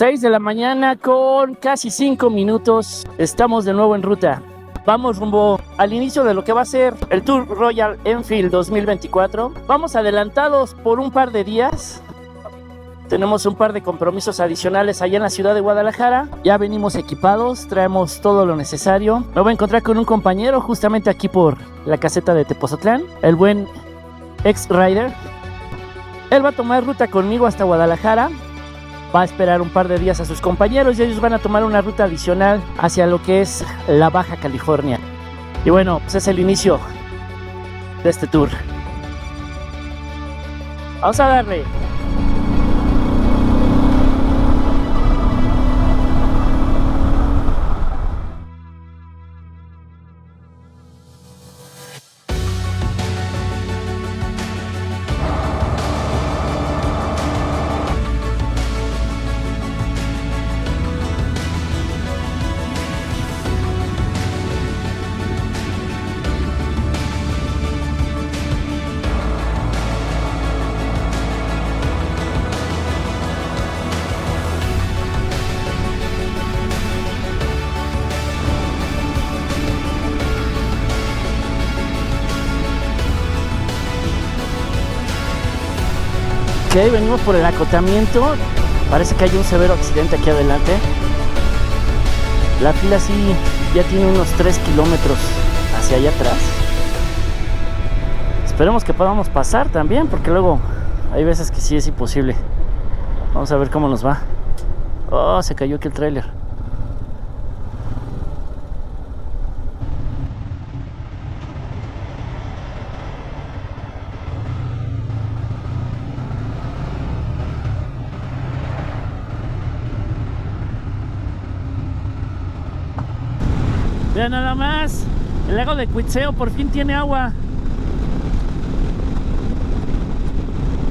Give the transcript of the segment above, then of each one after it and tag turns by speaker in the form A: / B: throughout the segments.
A: 6 de la mañana con casi 5 minutos. Estamos de nuevo en ruta. Vamos rumbo al inicio de lo que va a ser el Tour Royal Enfield 2024. Vamos adelantados por un par de días. Tenemos un par de compromisos adicionales allá en la ciudad de Guadalajara. Ya venimos equipados, traemos todo lo necesario. Me voy a encontrar con un compañero justamente aquí por la caseta de Tepozotlán, el buen X-Rider. Él va a tomar ruta conmigo hasta Guadalajara. Va a esperar un par de días a sus compañeros y ellos van a tomar una ruta adicional hacia lo que es la Baja California. Y bueno, pues es el inicio de este tour. Vamos a darle. Ok, venimos por el acotamiento. Parece que hay un severo accidente aquí adelante. La fila sí ya tiene unos 3 kilómetros hacia allá atrás. Esperemos que podamos pasar también, porque luego hay veces que sí es imposible. Vamos a ver cómo nos va. Oh, se cayó aquí el tráiler. Vean nada más, el lago de Cuitzeo por fin tiene agua.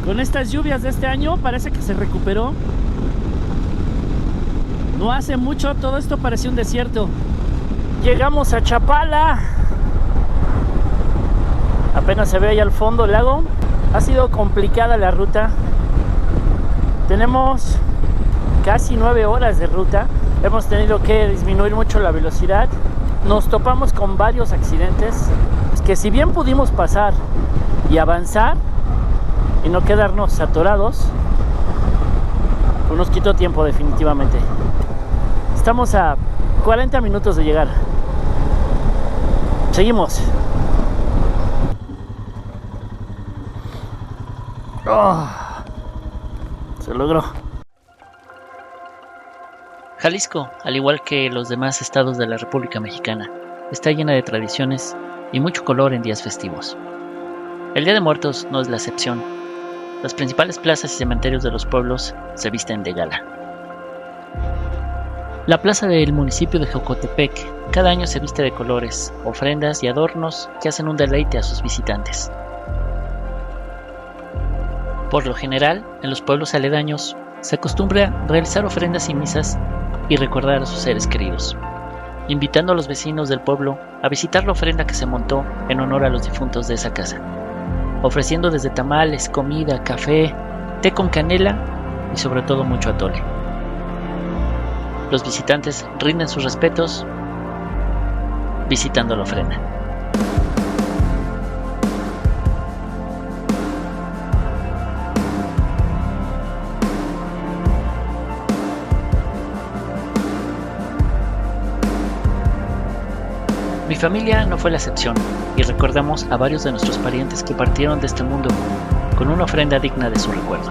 A: Con estas lluvias de este año parece que se recuperó. No hace mucho todo esto parecía un desierto. Llegamos a Chapala. Apenas se ve ahí al fondo el lago. Ha sido complicada la ruta. Tenemos casi 9 horas de ruta. Hemos tenido que disminuir mucho la velocidad. Nos topamos con varios accidentes que, si bien pudimos pasar y avanzar y no quedarnos atorados, pues nos quitó tiempo definitivamente. Estamos a 40 minutos de llegar. Seguimos. Oh, se logró.
B: Jalisco, al igual que los demás estados de la República Mexicana, está llena de tradiciones y mucho color en días festivos. El Día de Muertos no es la excepción. Las principales plazas y cementerios de los pueblos se visten de gala. La plaza del municipio de Jocotepec cada año se viste de colores, ofrendas y adornos que hacen un deleite a sus visitantes. Por lo general, en los pueblos aledaños se acostumbra realizar ofrendas y misas y recordar a sus seres queridos, invitando a los vecinos del pueblo a visitar la ofrenda que se montó en honor a los difuntos de esa casa, ofreciendo desde tamales, comida, café, té con canela y sobre todo mucho atole. Los visitantes rinden sus respetos visitando la ofrenda. Mi familia no fue la excepción, y recordamos a varios de nuestros parientes que partieron de este mundo con una ofrenda digna de su recuerdo.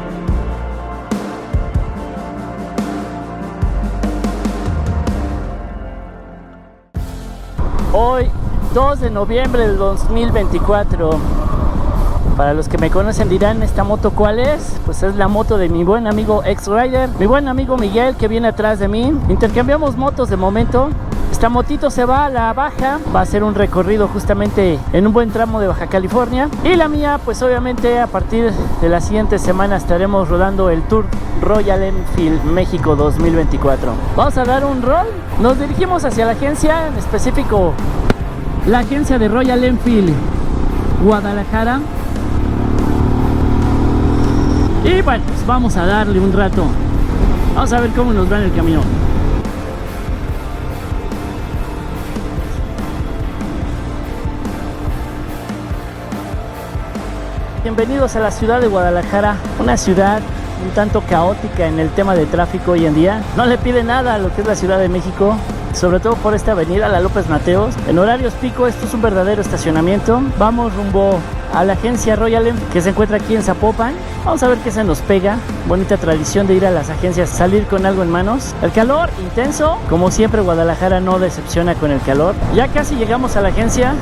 A: Hoy, 2 de noviembre del 2024. Para los que me conocen dirán, ¿esta moto cuál es? Pues es la moto de mi buen amigo X-Rider, mi buen amigo Miguel, que viene atrás de mí. Intercambiamos motos de momento. Esta motito se va a la Baja, va a hacer un recorrido justamente en un buen tramo de Baja California. Y la mía, pues obviamente a partir de la siguiente semana estaremos rodando el Tour Royal Enfield México 2024. Vamos a dar un rol. Nos dirigimos hacia la agencia, en específico la agencia de Royal Enfield Guadalajara. Y bueno, pues vamos a darle un rato. Vamos a ver cómo nos va en el camino. Bienvenidos a la ciudad de Guadalajara, una ciudad un tanto caótica en el tema de tráfico hoy en día. No le pide nada a lo que es la Ciudad de México, sobre todo por esta avenida, la López Mateos. En horarios pico esto es un verdadero estacionamiento. Vamos rumbo a la agencia Royal Enfield que se encuentra aquí en Zapopan. Vamos a ver qué se nos pega. Bonita tradición de ir a las agencias, salir con algo en manos. El calor intenso, como siempre Guadalajara no decepciona con el calor. Ya casi llegamos a la agencia.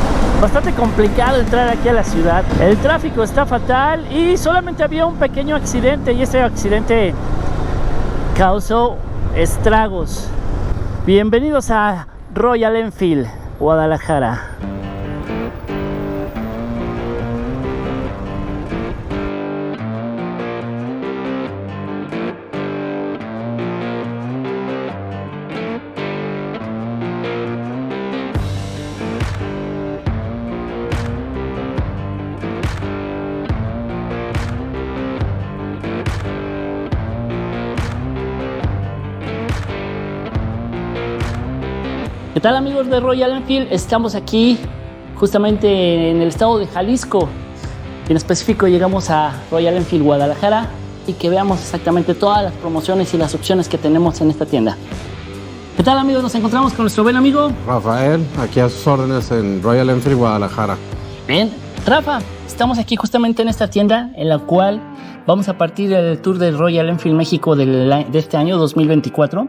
A: Bastante complicado entrar aquí a la ciudad. El tráfico está fatal y solamente había un pequeño accidente y este accidente causó estragos. Bienvenidos a Royal Enfield, Guadalajara. ¿Qué tal, amigos de Royal Enfield? Estamos aquí justamente en el estado de Jalisco. En específico llegamos a Royal Enfield Guadalajara y que veamos exactamente todas las promociones y las opciones que tenemos en esta tienda. ¿Qué tal, amigos? Nos encontramos con nuestro buen amigo
C: Rafael, aquí a sus órdenes en Royal Enfield Guadalajara.
A: Bien, Rafa, estamos aquí justamente en esta tienda en la cual vamos a partir del tour de Royal Enfield México de este año 2024.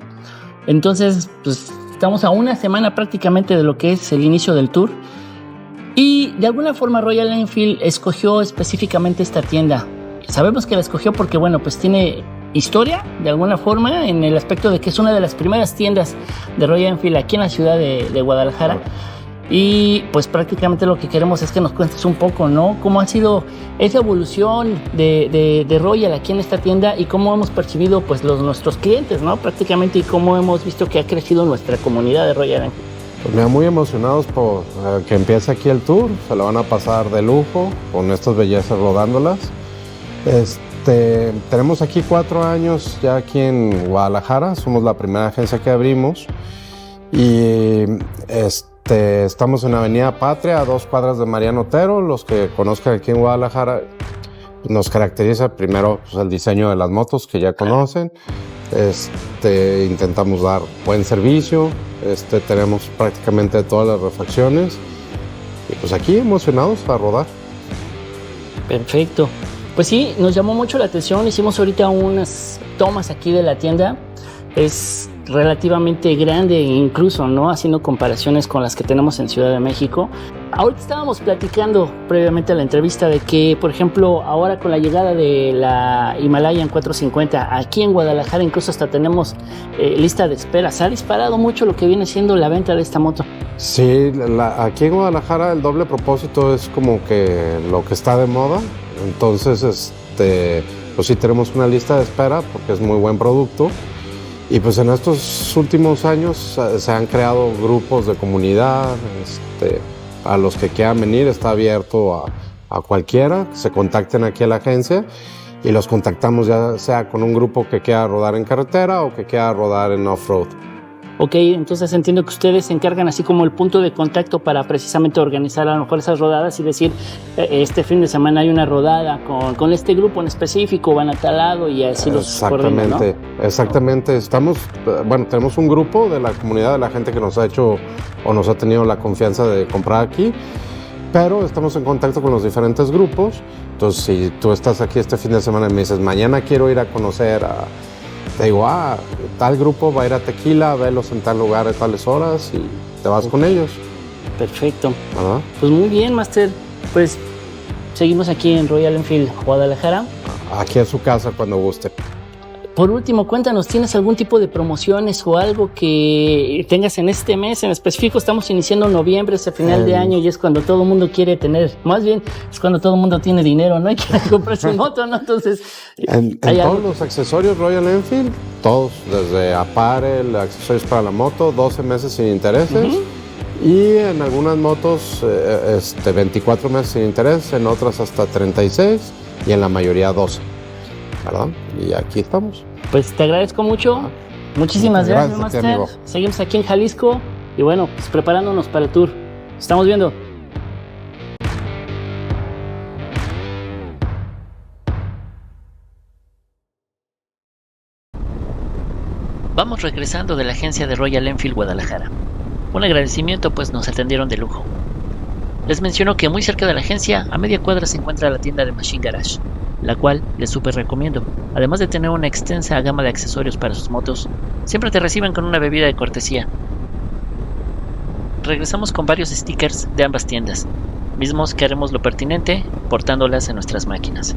A: Entonces, pues estamos a una semana prácticamente de lo que es el inicio del tour y de alguna forma Royal Enfield escogió específicamente esta tienda. Sabemos que la escogió porque, bueno, pues tiene historia de alguna forma en el aspecto de que es una de las primeras tiendas de Royal Enfield aquí en la ciudad de Guadalajara. Y pues prácticamente lo que queremos es que nos cuentes un poco, ¿no? Cómo ha sido esa evolución de Royal aquí en esta tienda y cómo hemos percibido pues nuestros clientes, ¿no? Prácticamente, y cómo hemos visto que ha crecido nuestra comunidad de Royal Enfield.
C: Pues mira, muy emocionados por que empiece aquí el tour. Se lo van a pasar de lujo con estas bellezas rodándolas. Tenemos aquí 4 años ya aquí en Guadalajara. Somos la primera agencia que abrimos y estamos en Avenida Patria, a 2 cuadras de Mariano Otero. Los que conozcan aquí en Guadalajara, nos caracteriza primero pues, el diseño de las motos que ya conocen. Intentamos dar buen servicio. Tenemos prácticamente todas las refacciones. Y pues aquí emocionados a rodar.
A: Perfecto. Pues sí, nos llamó mucho la atención. Hicimos ahorita unas tomas aquí de la tienda. Es relativamente grande incluso, ¿no? Haciendo comparaciones con las que tenemos en Ciudad de México. Ahorita estábamos platicando previamente a la entrevista de que, por ejemplo, ahora con la llegada de la Himalayan 450 aquí en Guadalajara, incluso hasta tenemos lista de espera. Se ha disparado mucho lo que viene siendo la venta de esta moto.
C: Sí, aquí en Guadalajara el doble propósito es como que lo que está de moda. Entonces, pues sí tenemos una lista de espera porque es muy buen producto. Y pues en estos últimos años se han creado grupos de comunidad, a los que quieran venir está abierto a cualquiera, que se contacten aquí a la agencia y los contactamos ya sea con un grupo que quiera rodar en carretera o que quiera rodar en off-road.
A: Ok, entonces entiendo que ustedes se encargan así como el punto de contacto para precisamente organizar a lo mejor esas rodadas y decir, este fin de semana hay una rodada con este grupo en específico, van a tal lado y así los coordinan, ¿no?
C: Exactamente. Tenemos un grupo de la comunidad, de la gente que nos ha hecho o nos ha tenido la confianza de comprar aquí, pero estamos en contacto con los diferentes grupos. Entonces, si tú estás aquí este fin de semana y me dices, mañana quiero ir a conocer te digo, tal grupo va a ir a Tequila, velos en tal lugar a tales horas y te vas con ellos.
A: Perfecto.
C: ¿Verdad?
A: Pues muy bien, Master. Pues seguimos aquí en Royal Enfield, Guadalajara.
C: Aquí es su casa cuando guste.
A: Por último, cuéntanos, ¿tienes algún tipo de promociones o algo que tengas en este mes en específico? Estamos iniciando noviembre, ese final de año, y es cuando todo el mundo quiere tener, más bien, es cuando todo el mundo tiene dinero, ¿no? Y quiere comprar su moto, ¿no? Entonces,
C: en todos los accesorios Royal Enfield, todos, desde apparel, accesorios para la moto, 12 meses sin intereses. Y en algunas motos, 24 meses sin interés, en otras hasta 36 y en la mayoría 12. ¿Verdad? Y aquí estamos.
A: Pues te agradezco mucho. Muchísimas gracias,
C: Gracias a ti,
A: Master.
C: amigo.
A: Seguimos aquí en Jalisco y bueno, pues preparándonos para el tour. Estamos viendo.
B: Vamos regresando de la agencia de Royal Enfield Guadalajara. Un agradecimiento, pues nos atendieron de lujo. Les menciono que muy cerca de la agencia, a media cuadra, se encuentra la tienda de Machine Garage, la cual les súper recomiendo. Además de tener una extensa gama de accesorios para sus motos, siempre te reciben con una bebida de cortesía. Regresamos con varios stickers de ambas tiendas, mismos que haremos lo pertinente portándolas en nuestras máquinas.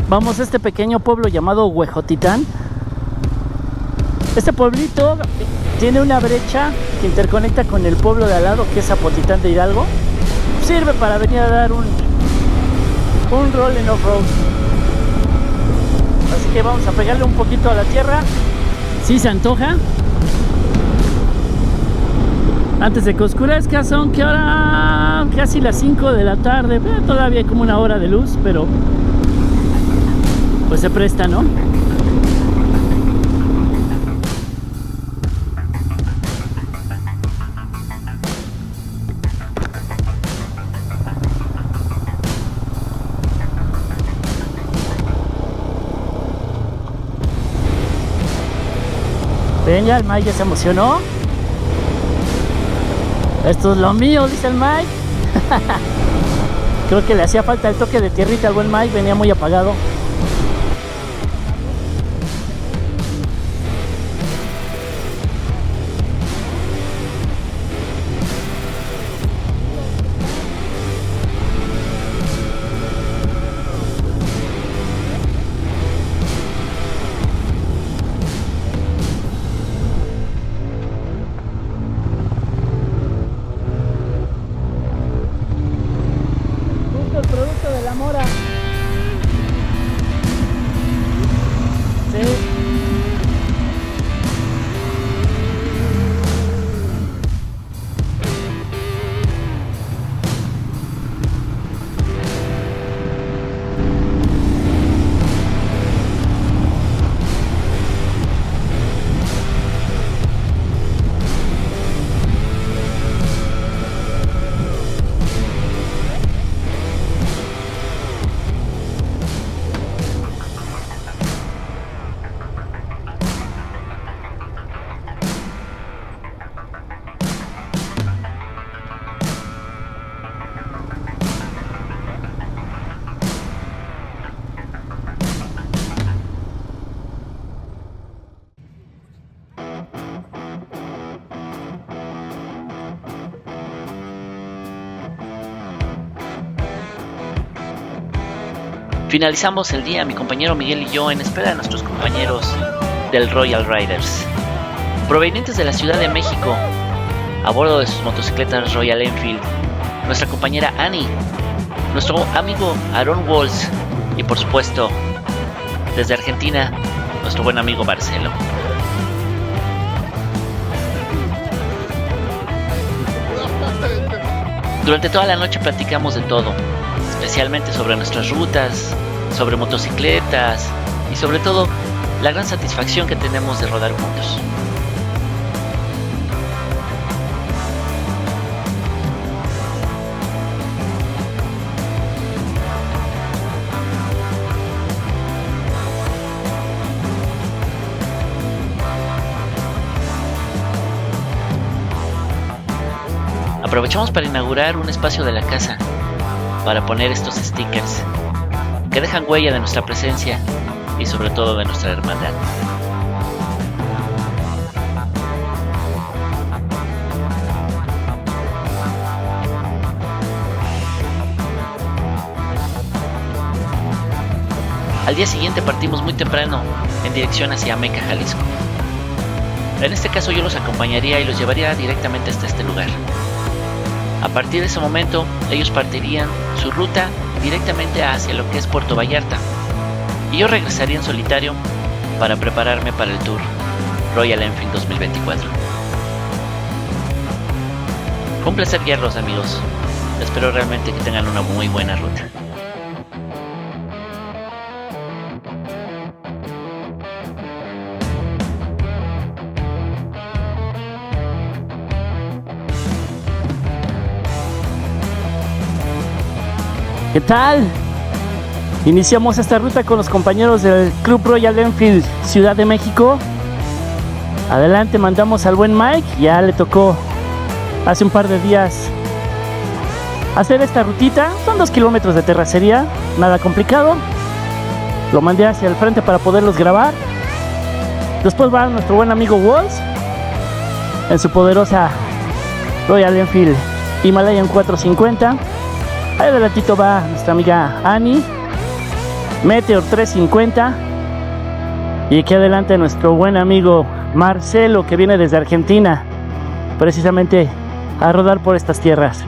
A: Vamos a este pequeño pueblo llamado Huejotitán. Este pueblito tiene una brecha que interconecta con el pueblo de al lado, que es Zapotitán de Hidalgo. Sirve para venir a dar un rol en off-road. Así que vamos a pegarle un poquito a la tierra. Sí se antoja. Antes de que oscurezca, son que ahora casi las 5 de la tarde. Todavía hay como una hora de luz, pero pues se presta, ¿no? Ven, ya el Mike ya se emocionó. Esto es lo mío, dice el Mike. Creo que le hacía falta el toque de tierrita al buen Mike, venía muy apagado. El producto de la mora. Sí.
B: Finalizamos el día, mi compañero Miguel y yo, en espera de nuestros compañeros del Royal Riders, provenientes de la Ciudad de México, a bordo de sus motocicletas Royal Enfield, nuestra compañera Annie, nuestro amigo Aaron Walls y por supuesto, desde Argentina, nuestro buen amigo Marcelo. Durante toda la noche platicamos de todo, especialmente sobre nuestras rutas, sobre motocicletas y sobre todo la gran satisfacción que tenemos de rodar juntos. Aprovechamos para inaugurar un espacio de la casa para poner estos stickers que dejan huella de nuestra presencia y sobre todo de nuestra hermandad. Al día siguiente partimos muy temprano en dirección hacia Meca, Jalisco. En este caso yo los acompañaría y los llevaría directamente hasta este lugar. A partir de ese momento, ellos partirían su ruta directamente hacia lo que es Puerto Vallarta y yo regresaría en solitario para prepararme para el Tour Royal Enfield 2024. Fue un placer guiarlos, amigos. Espero realmente que tengan una muy buena ruta.
A: ¿Qué tal? Iniciamos esta ruta con los compañeros del Club Royal Enfield Ciudad de México. Adelante mandamos al buen Mike, ya le tocó hace un par de días hacer esta rutita. Son 2 kilómetros de terracería, nada complicado. Lo mandé hacia el frente para poderlos grabar. Después va nuestro buen amigo Walls en su poderosa Royal Enfield Himalayan 450. Ahí adelantito va nuestra amiga Annie, Meteor 350. Y aquí adelante nuestro buen amigo Marcelo, que viene desde Argentina precisamente a rodar por estas tierras.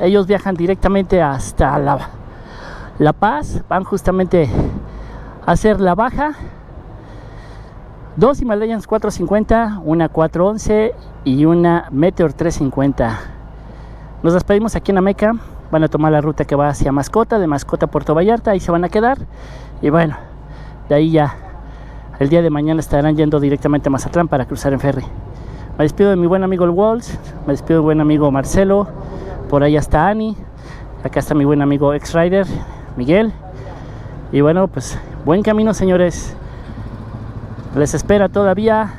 A: Ellos viajan directamente hasta La Paz, van justamente a hacer la baja. 2 Himalayas 450, una 411 y una Meteor 350. Nos despedimos aquí en Ameca. Van a tomar la ruta que va hacia Mascota, de Mascota a Puerto Vallarta, ahí se van a quedar. Y bueno, de ahí ya el día de mañana estarán yendo directamente a Mazatlán para cruzar en ferry. Me despido de mi buen amigo el Walls, me despido de buen amigo Marcelo. Por ahí está Annie, acá está mi buen amigo X-Rider, Miguel. Y bueno, pues buen camino, señores. Les espera todavía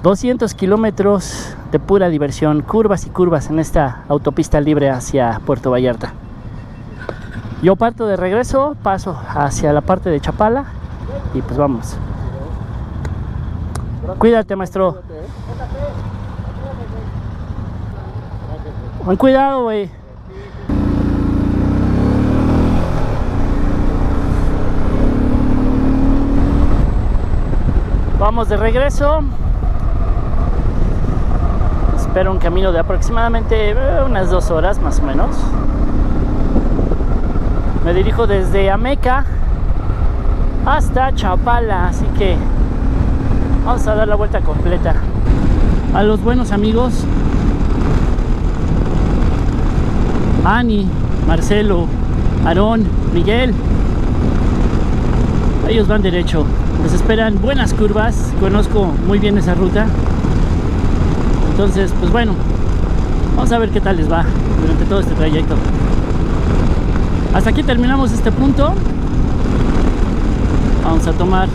A: 200 kilómetros de pura diversión, curvas y curvas en esta autopista libre hacia Puerto Vallarta. Yo parto de regreso, paso hacia la parte de Chapala y pues vamos. Cuídate, maestro. Con cuidado, güey. Vamos de regreso. Espero un camino de aproximadamente unas 2 horas más o menos. Me dirijo desde Ameca hasta Chapala, así que vamos a dar la vuelta completa. A los buenos amigos Ani, Marcelo, Aarón, Miguel, ellos van derecho. Les esperan buenas curvas. Conozco muy bien esa ruta. Entonces, pues bueno, vamos a ver qué tal les va durante todo este trayecto. Hasta aquí terminamos este punto. Vamos a tomar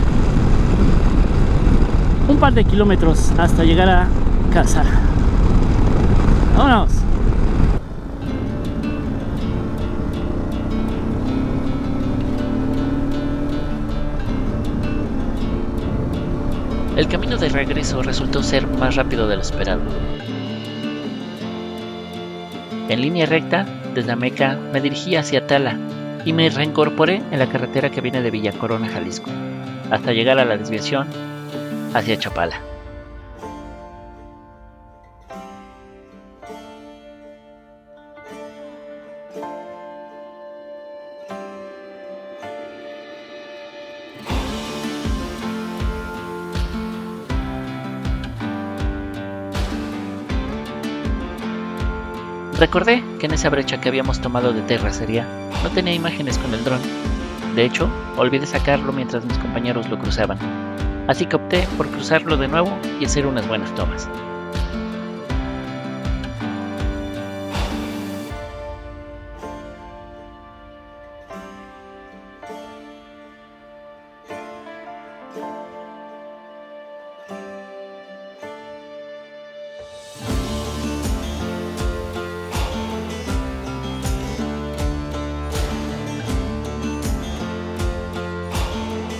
A: un par de kilómetros hasta llegar a casa. ¡Vámonos!
B: El camino de regreso resultó ser más rápido de lo esperado. En línea recta, desde Ameca me dirigí hacia Tala y me reincorporé en la carretera que viene de Villa Corona, Jalisco, hasta llegar a la desviación hacia Chapala. Recordé que en esa brecha que habíamos tomado de terracería no tenía imágenes con el dron. De hecho, olvidé sacarlo mientras mis compañeros lo cruzaban. Así que opté por cruzarlo de nuevo y hacer unas buenas tomas.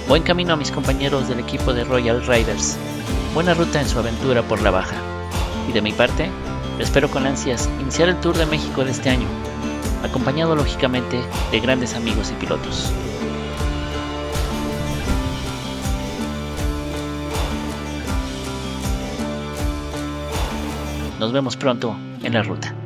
B: Buen camino a mis compañeros del equipo de Royal Riders. Buena ruta en su aventura por la baja. Y de mi parte, espero con ansias iniciar el Tour de México de este año, acompañado lógicamente de grandes amigos y pilotos. Nos vemos pronto en la ruta.